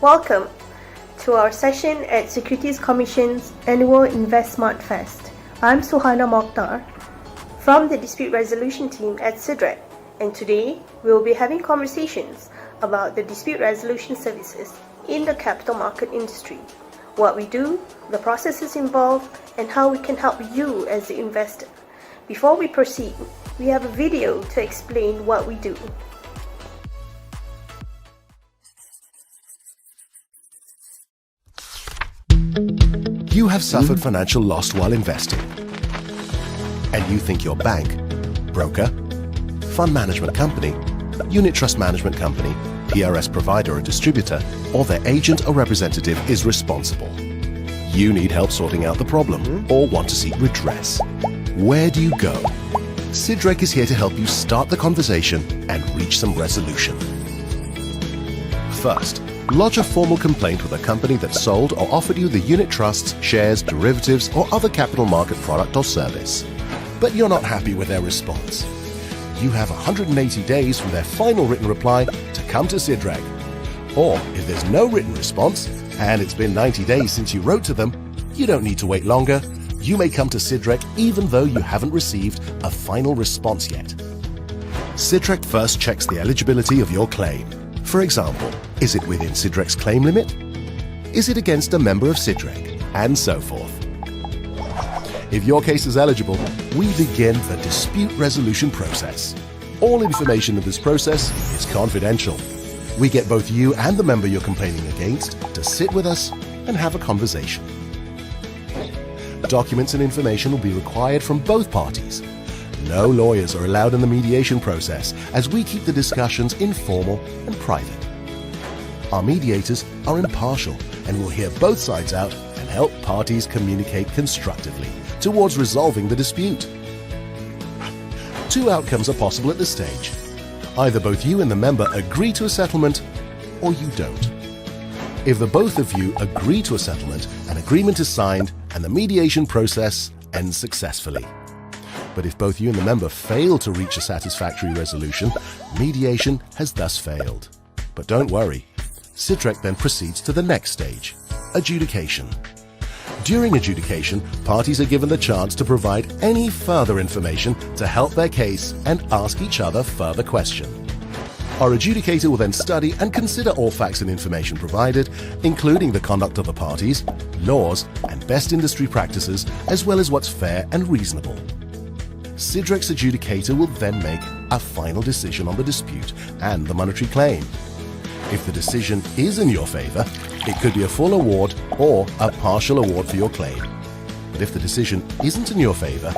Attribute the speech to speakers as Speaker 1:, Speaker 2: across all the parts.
Speaker 1: Welcome to our session at Securities Commission's annual InvestSmart Fest. I'm Suhana Mokhtar from the Dispute Resolution team at SIDREC, and today we will be having conversations about the dispute resolution services in the capital market industry, what we do, the processes involved, and how we can help you as the investor. Before we proceed, we have a video to explain what we do.
Speaker 2: You have suffered financial loss while investing, and you think your bank, broker, fund management company, unit trust management company, PRS provider or distributor, or their agent or representative is responsible. You need help sorting out the problem or want to seek redress. Where do you go? SIDREC is here to help you start the conversation and reach some resolution. First, lodge a formal complaint with a company that sold or offered you the unit trusts, shares, derivatives, or other capital market product or service. But you're not happy with their response. You have 180 days from their final written reply to come to SIDREC. Or if there's no written response, and it's been 90 days since you wrote to them, you don't need to wait longer. You may come to SIDREC even though you haven't received a final response yet. SIDREC first checks the eligibility of your claim. For example, is it within SIDREC's claim limit? Is it against a member of SIDREC? And so forth. If your case is eligible, we begin the dispute resolution process. All information in this process is confidential. We get both you and the member you're complaining against to sit with us and have a conversation. Documents and information will be required from both parties. No lawyers are allowed in the mediation process, as we keep the discussions informal and private. Our mediators are impartial and will hear both sides out and help parties communicate constructively towards resolving the dispute. Two outcomes are possible at this stage. Either both you and the member agree to a settlement, or you don't. If the both of you agree to a settlement, an agreement is signed and the mediation process ends successfully. But if both you and the member fail to reach a satisfactory resolution, mediation has thus failed. But don't worry, SIDREC then proceeds to the next stage, adjudication. During adjudication, parties are given the chance to provide any further information to help their case and ask each other further questions. Our adjudicator will then study and consider all facts and information provided, including the conduct of the parties, laws, and best industry practices, as well as what's fair and reasonable. SIDREC's adjudicator will then make a final decision on the dispute and the monetary claim. If the decision is in your favor, it could be a full award or a partial award for your claim. But if the decision isn't in your favor,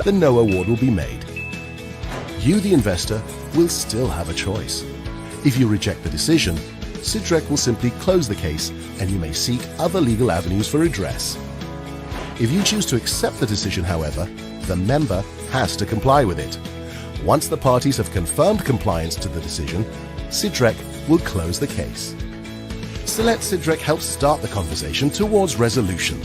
Speaker 2: then no award will be made. You, the investor, will still have a choice. If you reject the decision, SIDREC will simply close the case and you may seek other legal avenues for redress. If you choose to accept the decision, however, the member has to comply with it. Once the parties have confirmed compliance to the decision, SIDREC will close the case. So let SIDREC help start the conversation towards resolution.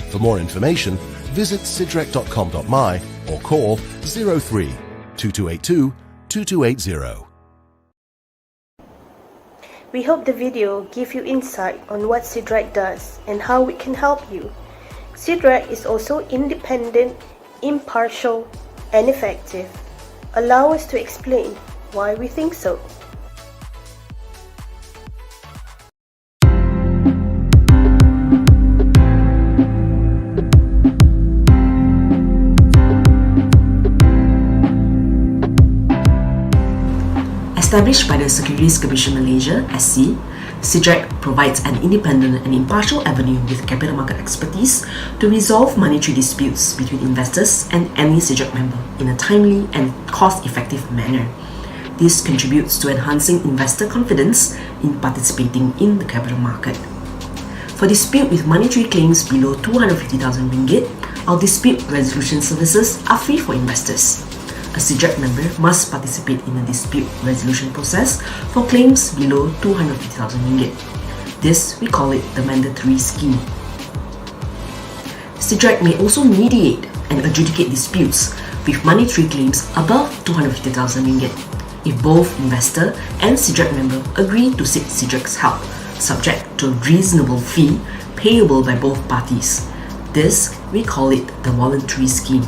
Speaker 2: For more information, visit sidrec.com.my or call 03 2282 2280.
Speaker 1: We hope the video gave you insight on what SIDREC does and how we can help you. SIDREC is also independent, impartial, and effective. Allow us to explain why we think so.
Speaker 3: Established by the Securities Commission Malaysia, SC, SIDREC provides an independent and impartial avenue with capital market expertise to resolve monetary disputes between investors and any SIDREC member in a timely and cost-effective manner. This contributes to enhancing investor confidence in participating in the capital market. For dispute with monetary claims below 250,000 ringgit, our dispute resolution services are free for investors. A SIDREC member must participate in a dispute resolution process for claims below 250,000 ringgit. This, we call it the mandatory scheme. SIDREC may also mediate and adjudicate disputes with monetary claims above 250,000 ringgit if both investor and SIDREC member agree to seek SIDREC's help subject to a reasonable fee payable by both parties. This, we call it the voluntary scheme.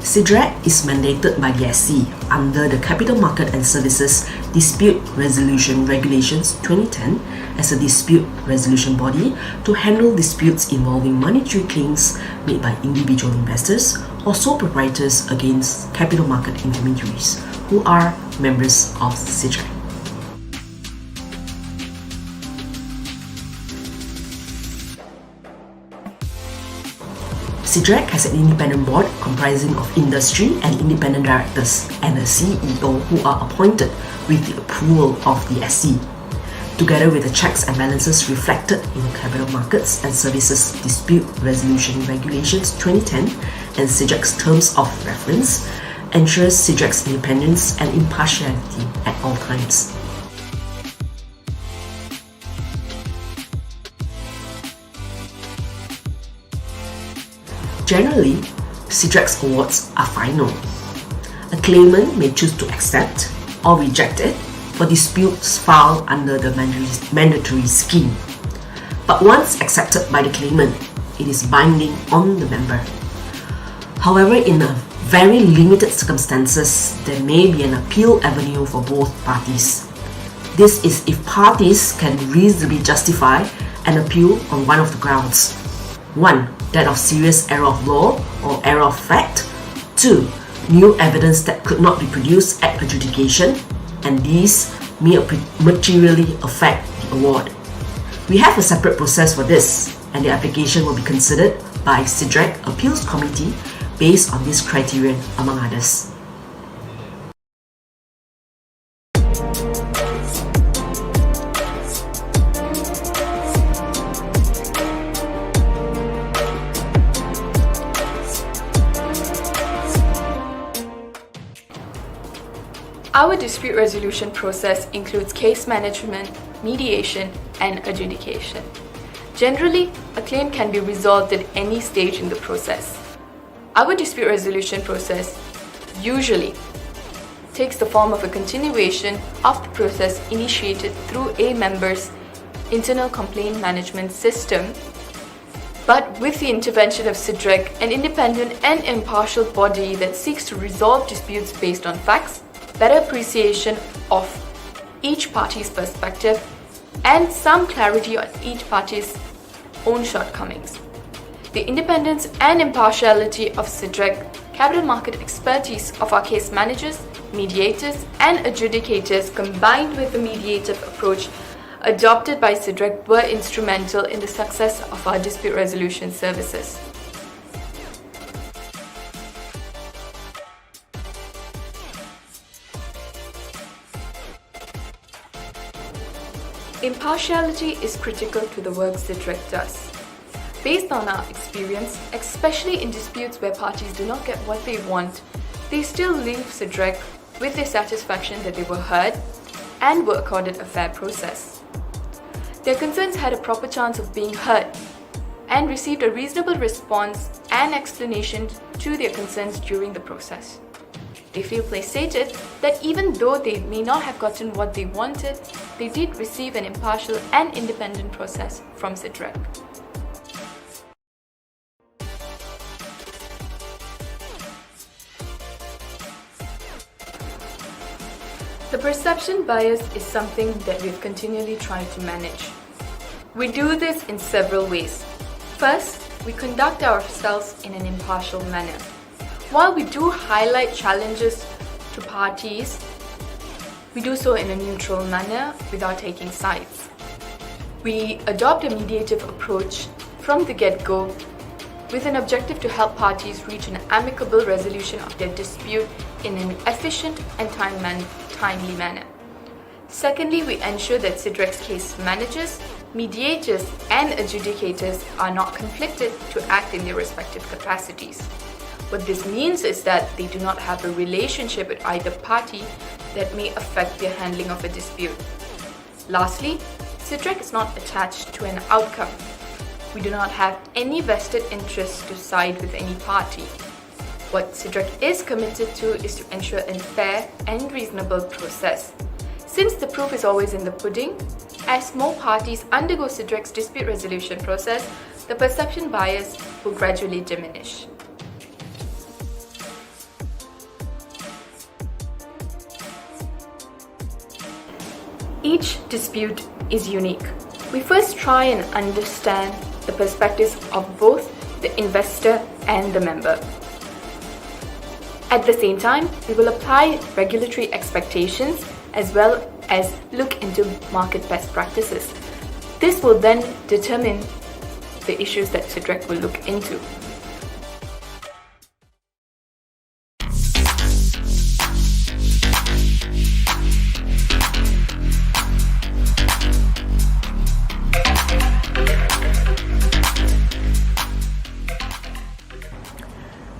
Speaker 3: SIDREC is mandated by the SC under the Capital Market and Services Dispute Resolution Regulations 2010 as a dispute resolution body to handle disputes involving monetary claims made by individual investors or sole proprietors against capital market intermediaries who are members of SIDREC. SIDREC has an independent board comprising of industry and independent directors and a CEO who are appointed with the approval of the SC, together with the checks and balances reflected in the Capital Markets and Services Dispute Resolution Regulations 2010 and SIDREC's terms of reference, ensures SIDREC's independence and impartiality at all times. Generally, SIDREC's awards are final. A claimant may choose to accept or reject it for disputes filed under the mandatory scheme. But once accepted by the claimant, it is binding on the member. However, in a very limited circumstances, there may be an appeal avenue for both parties. This is if parties can reasonably justify an appeal on one of the grounds. 1. That of serious error of law or error of fact. 2. New evidence that could not be produced at adjudication, and these may materially affect the award. We have a separate process for this, and the application will be considered by SIDREC Appeals Committee based on this criterion, among others.
Speaker 4: Our dispute resolution process includes case management, mediation, and adjudication. Generally, a claim can be resolved at any stage in the process. Our dispute resolution process usually takes the form of a continuation of the process initiated through a member's internal complaint management system, but with the intervention of SIDREC, an independent and impartial body that seeks to resolve disputes based on facts, better appreciation of each party's perspective, and some clarity on each party's own shortcomings. The independence and impartiality of SIDREC, capital market expertise of our case managers, mediators, and adjudicators, combined with the mediative approach adopted by SIDREC, were instrumental in the success of our dispute resolution services. Impartiality is critical to the work SIDREC does. Based on our experience, especially in disputes where parties do not get what they want, they still leave SIDREC with the satisfaction that they were heard and were accorded a fair process. Their concerns had a proper chance of being heard and received a reasonable response and explanation to their concerns during the process. They feel placated that even though they may not have gotten what they wanted, they did receive an impartial and independent process from SIDREC. The perception bias is something that we've continually tried to manage. We do this in several ways. First, we conduct ourselves in an impartial manner. While we do highlight challenges to parties, we do so in a neutral manner without taking sides. We adopt a mediative approach from the get-go with an objective to help parties reach an amicable resolution of their dispute in an efficient and timely manner. Secondly, we ensure that SIDREC's case managers, mediators, and adjudicators are not conflicted to act in their respective capacities. What this means is that they do not have a relationship with either party that may affect their handling of a dispute. Lastly, SIDREC is not attached to an outcome. We do not have any vested interest to side with any party. What SIDREC is committed to is to ensure a fair and reasonable process. Since the proof is always in the pudding, as more parties undergo SIDREC's dispute resolution process, the perception bias will gradually diminish. Each dispute is unique. We first try and understand the perspectives of both the investor and the member. At the same time, we will apply regulatory expectations as well as look into market best practices. This will then determine the issues that SIDREC will look into.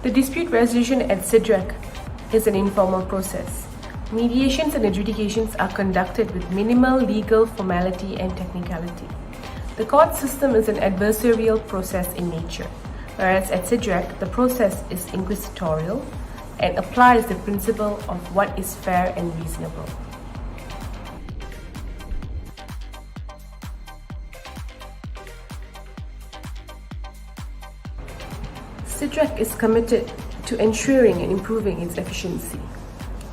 Speaker 1: The dispute resolution at SIDREC is an informal process. Mediations and adjudications are conducted with minimal legal formality and technicality. The court system is an adversarial process in nature, whereas at SIDREC, the process is inquisitorial and applies the principle of what is fair and reasonable. SIDREC is committed to ensuring and improving its efficiency.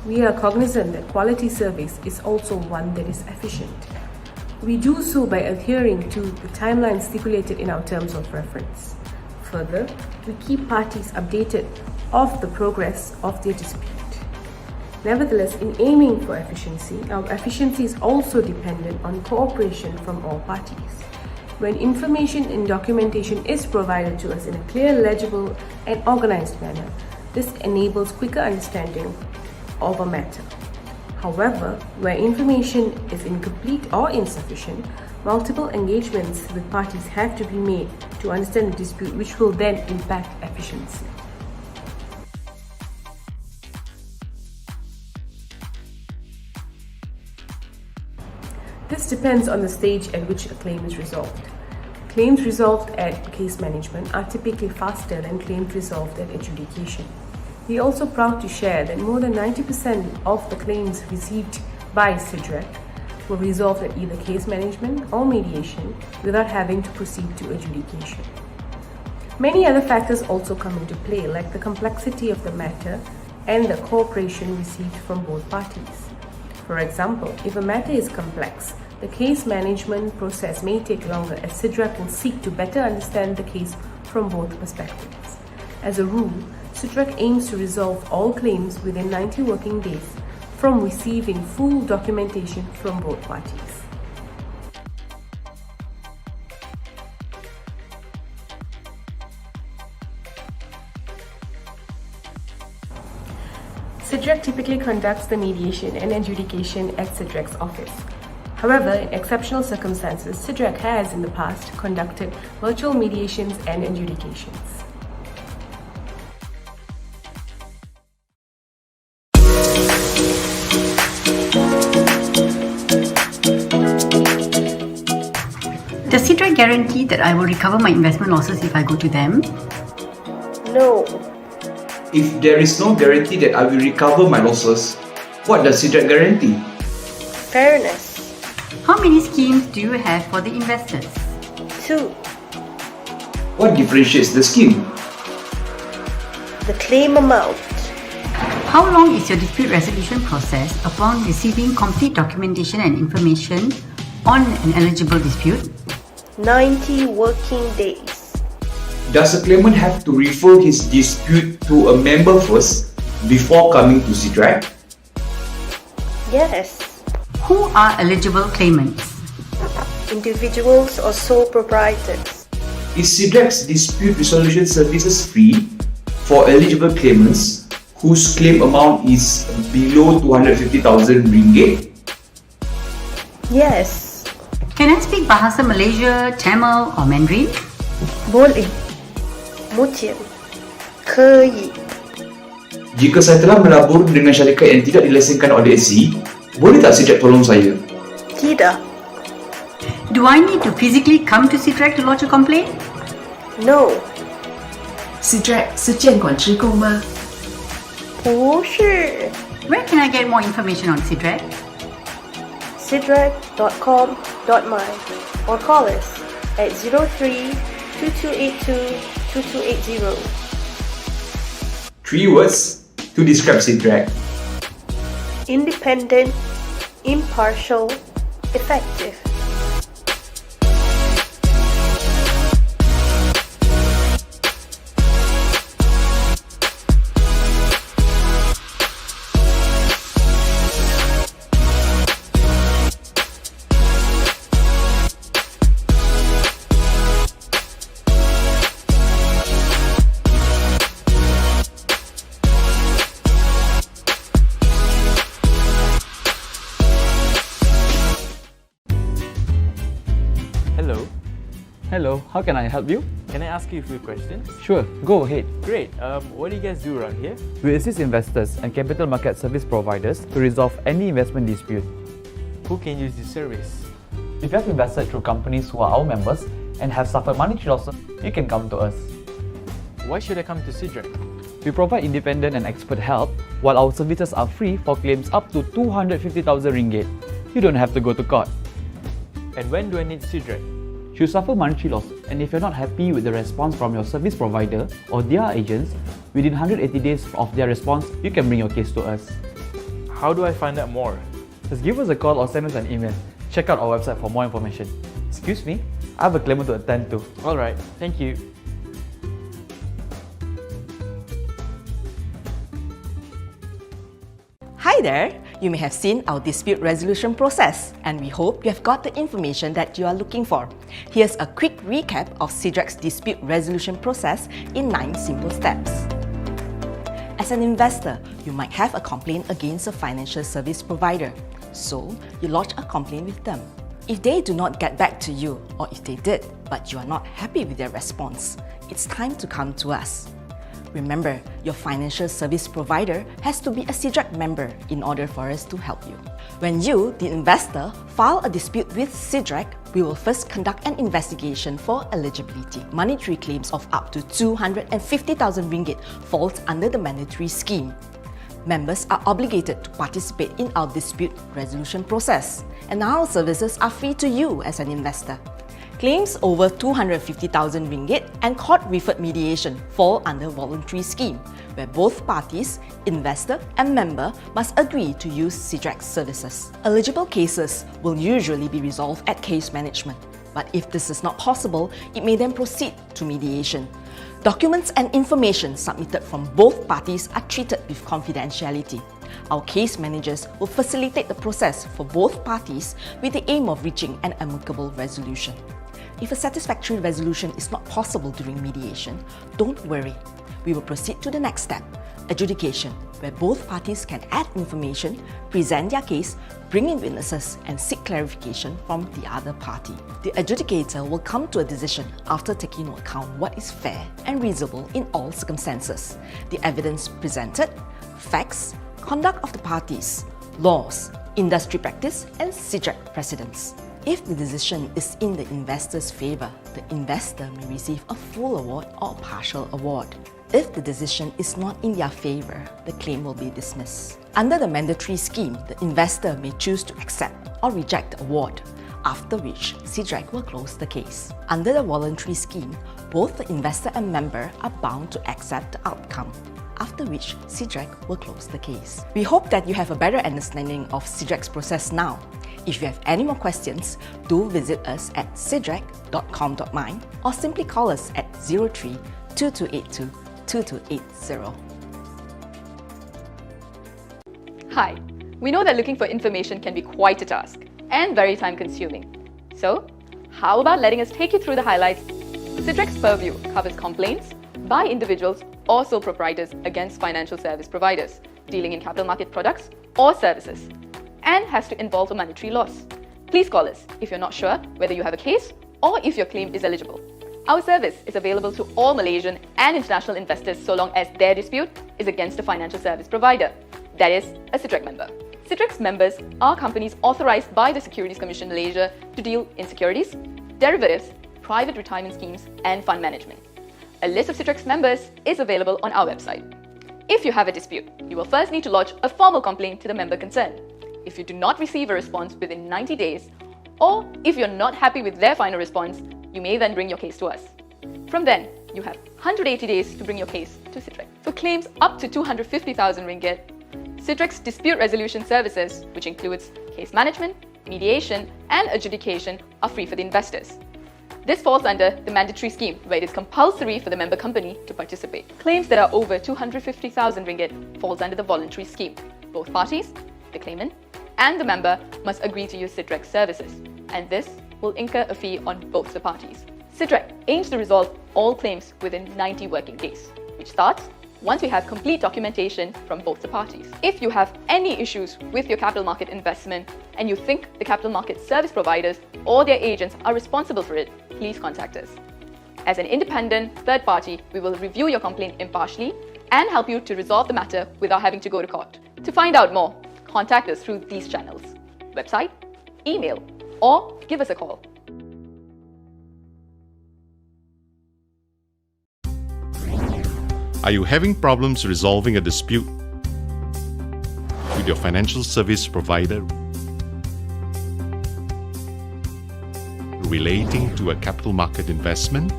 Speaker 1: We are cognizant that quality service is also one that is efficient. We do so by adhering to the timeline stipulated in our terms of reference. Further, we keep parties updated of the progress of their dispute. Nevertheless, in aiming for efficiency, our efficiency is also dependent on cooperation from all parties. When information and documentation is provided to us in a clear, legible, and organized manner, this enables quicker understanding of a matter. However, where information is incomplete or insufficient, multiple engagements with parties have to be made to understand the dispute, which will then impact efficiency. This depends on the stage at which a claim is resolved. Claims resolved at case management are typically faster than claims resolved at adjudication. We are also proud to share that more than 90% of the claims received by SIDREC were resolved at either case management or mediation without having to proceed to adjudication. Many other factors also come into play, like the complexity of the matter and the cooperation received from both parties. For example, if a matter is complex, the case management process may take longer as SIDREC will seek to better understand the case from both perspectives. As a rule, SIDREC aims to resolve all claims within 90 working days from receiving full documentation from both parties. SIDREC typically conducts the mediation and adjudication at SIDREC's office. However, in exceptional circumstances, SIDREC has in the past conducted virtual mediations and adjudications.
Speaker 5: Does SIDREC guarantee that I will recover my investment losses if I go to them?
Speaker 1: No.
Speaker 6: If there is no guarantee that I will recover my losses, what does SIDREC guarantee?
Speaker 1: Fairness.
Speaker 5: How many schemes do you have for the investors?
Speaker 1: 2.
Speaker 6: What differentiates the scheme?
Speaker 1: The claim amount.
Speaker 5: How long is your dispute resolution process upon receiving complete documentation and information on an eligible dispute?
Speaker 1: 90 working days.
Speaker 6: Does a claimant have to refer his dispute to a member first before coming to SIDREC?
Speaker 1: Yes.
Speaker 5: Who are eligible claimants?
Speaker 1: Individuals or sole proprietors.
Speaker 6: Is SIDREC's dispute resolution services free for eligible claimants whose claim amount is below 250,000 ringgit?
Speaker 1: Yes.
Speaker 5: Can I speak Bahasa Malaysia, Tamil or Mandarin?
Speaker 1: Boleh. 目前可以
Speaker 6: Jika saya telah melabur dengan syarikat yang tidak dilesenkan oleh SC, boleh tak SIDREC tolong saya?
Speaker 1: Tidak.
Speaker 5: Do I need to physically come to SIDREC to lodge a complaint?
Speaker 1: No.
Speaker 3: SIDREC 是监管机构吗？
Speaker 1: Oh shit!
Speaker 5: Where can I get more information on SIDREC?
Speaker 1: SIDREC.com.my or call us at 03-2282-2280.
Speaker 6: 3 words to describe SIDREC.
Speaker 1: Independent, impartial, effective.
Speaker 7: Hello, how can I help you?
Speaker 8: Can I ask you a few questions?
Speaker 7: Sure, go ahead.
Speaker 8: Great. What do you guys do around here?
Speaker 7: We assist investors and capital market service providers to resolve any investment dispute.
Speaker 8: Who can use this service?
Speaker 7: If you have invested through companies who are our members and have suffered monetary losses, you can come to us.
Speaker 8: Why should I come to SIDREC?
Speaker 7: We provide independent and expert help, while our services are free for claims up to 250,000 ringgit. You don't have to go to court.
Speaker 8: And when do I need SIDREC?
Speaker 7: Should you suffer monetary loss, and if you're not happy with the response from your service provider or their agents, within 180 days of their response, you can bring your case to us.
Speaker 8: How do I find out more?
Speaker 7: Just give us a call or send us an email. Check out our website for more information. Excuse me, I have a claimant to attend to.
Speaker 8: Alright, thank you.
Speaker 3: Hi there! You may have seen our dispute resolution process, and we hope you have got the information that you are looking for. Here's a quick recap of SIDREC's dispute resolution process in 9 simple steps. As an investor, you might have a complaint against a financial service provider, so you lodge a complaint with them. If they do not get back to you, or if they did, but you are not happy with their response, it's time to come to us. Remember, your financial service provider has to be a SIDREC member in order for us to help you. When you, the investor, file a dispute with SIDREC, we will first conduct an investigation for eligibility. Monetary claims of up to 250,000 ringgit falls under the mandatory scheme. Members are obligated to participate in our dispute resolution process, and our services are free to you as an investor. Claims over 250,000 ringgit and court-referred mediation fall under voluntary scheme, where both parties, investor and member, must agree to use SIDREC services. Eligible cases will usually be resolved at case management, but if this is not possible, it may then proceed to mediation. Documents and information submitted from both parties are treated with confidentiality. Our case managers will facilitate the process for both parties with the aim of reaching an amicable resolution. If a satisfactory resolution is not possible during mediation, don't worry. We will proceed to the next step, adjudication, where both parties can add information, present their case, bring in witnesses, and seek clarification from the other party. The adjudicator will come to a decision after taking into account what is fair and reasonable in all circumstances, the evidence presented, facts, conduct of the parties, laws, industry practice, and SIDREC precedents. If the decision is in the investor's favour, the investor may receive a full award or a partial award. If the decision is not in their favour, the claim will be dismissed. Under the mandatory scheme, the investor may choose to accept or reject the award, after which SIDREC will close the case. Under the voluntary scheme, both the investor and member are bound to accept the outcome, after which SIDREC will close the case. We hope that you have a better understanding of SIDREC's process now. If you have any more questions, do visit us at sidrec.com.my or simply call us at 03-2282-2280.
Speaker 4: Hi, we know that looking for information can be quite a task and very time-consuming. So, how about letting us take you through the highlights? SIDREC's purview covers complaints by individuals or sole proprietors against financial service providers dealing in capital market products or services, and has to involve a monetary loss. Please call us if you're not sure whether you have a case or if your claim is eligible. Our service is available to all Malaysian and international investors so long as their dispute is against a financial service provider, that is, a SIDREC member. SIDREC's members are companies authorized by the Securities Commission Malaysia to deal in securities, derivatives, private retirement schemes, and fund management. A list of SIDREC's members is available on our website. If you have a dispute, you will first need to lodge a formal complaint to the member concerned. If you do not receive a response within 90 days, or if you're not happy with their final response, you may then bring your case to us. From then, you have 180 days to bring your case to SIDREC. For claims up to 250,000 ringgit, SIDREC's dispute resolution services, which includes case management, mediation, and adjudication, are free for the investors. This falls under the mandatory scheme, where it is compulsory for the member company to participate. Claims that are over 250,000 ringgit falls under the voluntary scheme. Both parties, the claimant and the member, must agree to use SIDREC services, and this will incur a fee on both the parties. SIDREC aims to resolve all claims within 90 working days, which starts once we have complete documentation from both the parties. If you have any issues with your capital market investment and you think the capital market service providers or their agents are responsible for it, please contact us. As an independent third party, we will review your complaint impartially and help you to resolve the matter without having to go to court. To find out more, contact us through these channels: website, email, or give us a call.
Speaker 9: Are you having problems resolving a dispute with your financial service provider relating to a capital market investment?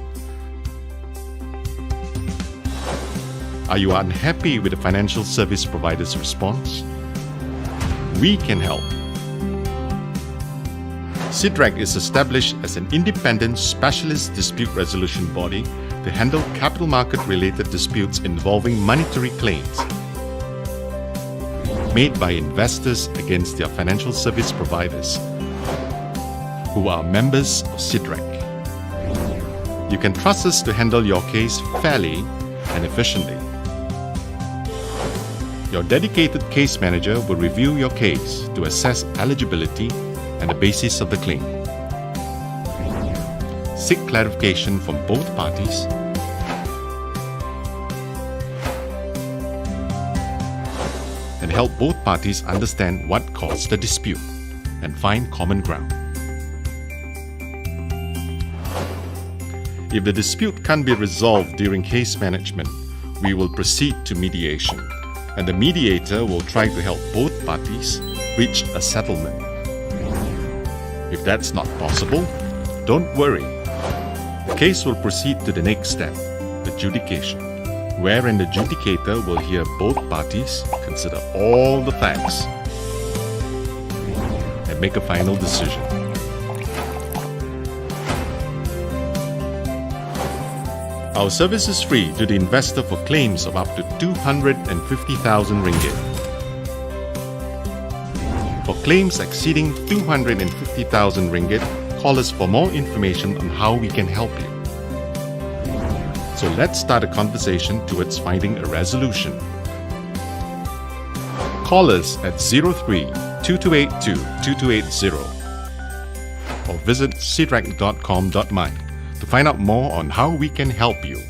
Speaker 9: Are you unhappy with the financial service provider's response? We can help. SIDREC is established as an independent specialist dispute resolution body to handle capital market-related disputes involving monetary claims made by investors against their financial service providers who are members of SIDREC. You can trust us to handle your case fairly and efficiently. Your dedicated case manager will review your case to assess eligibility and the basis of the claim. Seek clarification from both parties and help both parties understand what caused the dispute and find common ground. If the dispute can't be resolved during case management, we will proceed to mediation, and the mediator will try to help both parties reach a settlement. If that's not possible, don't worry. The case will proceed to the next step, adjudication, wherein the adjudicator will hear both parties, consider all the facts, and make a final decision. Our service is free to the investor for claims of up to 250,000 ringgit. For claims exceeding 250,000 ringgit, call us for more information on how we can help you. So let's start a conversation towards finding a resolution. Call us at 03-2282-2280 or visit sidrec.com.my to find out more on how we can help you.